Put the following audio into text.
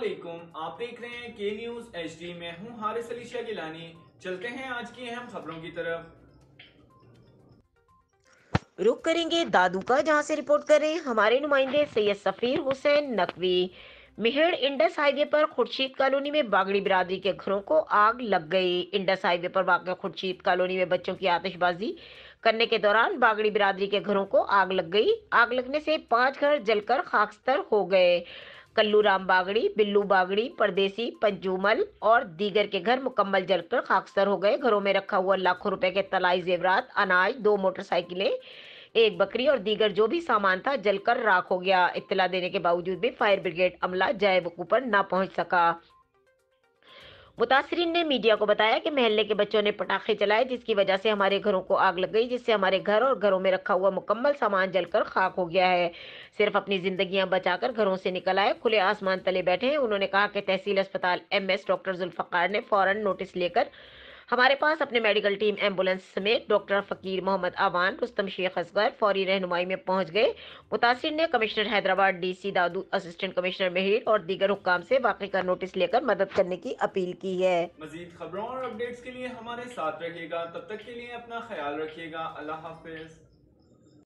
अस्सलामुअलैकुम। आप देख रहे हैं के न्यूज HD। में हूं हारिस अली शाह गिलानी। चलते हैं आज की अहम खबरों की तरफ। रुक करेंगे दादू का, जहां से रिपोर्ट कर रहे हैं हमारे नुमाइंदे सैयद सफीर हुसैन नकवी। मेहर इंडस हाईवे पर खुर्शीद कॉलोनी में बागड़ी बिरादरी के घरों को आग लग गई। इंडस हाईवे पर वाक़ खुर्शीद कॉलोनी में बच्चों की आतिशबाजी करने के दौरान बागड़ी बिरादरी के घरों को आग लग गई। आग लगने से 5 घर जलकर खाकस्तर हो गए। कल्लू राम बागड़ी, बिल्लू बागड़ी, परदेसी, पंजूमल और दीगर के घर मुकम्मल जलकर खाकस्तर हो गए। घरों में रखा हुआ लाखों रुपए के तलाई जेवरात, अनाज, 2 मोटरसाइकिलें, एक बकरी और दीगर जो भी सामान था जलकर राख हो गया। इत्तला देने के बावजूद भी फायर ब्रिगेड अमला जाए वकूफ पर न पहुंच सका। मुतासरीन ने मीडिया को बताया कि मोहल्ले के बच्चों ने पटाखे चलाए, जिसकी वजह से हमारे घरों को आग लग गई, जिससे हमारे घर और घरों में रखा हुआ मुकम्मल सामान जलकर खाक हो गया है। सिर्फ अपनी जिंदगियां बचाकर घरों से निकल आए, खुले आसमान तले बैठे हैं। उन्होंने कहा कि तहसील अस्पताल MS डॉक्टर जुल्फकार ने फौरन नोटिस लेकर हमारे पास अपने मेडिकल टीम, एम्बुलेंस समेत डॉक्टर फकीर मोहम्मद आवान, रुस्तम शेख असगर फौरी रहनुमाई में पहुंच गए। मुतासिर ने कमिश्नर हैदराबाद DC दादू, असिस्टेंट कमिश्नर मेहिर और दीगर हुक्काम से वाक़ई का नोटिस लेकर मदद करने की अपील की है। मजीद खबरों और अपडेट्स के लिए हमारे साथ रहिएगा। तब तक के लिए अपना ख्याल रखिएगा। अल्लाह हाफिज।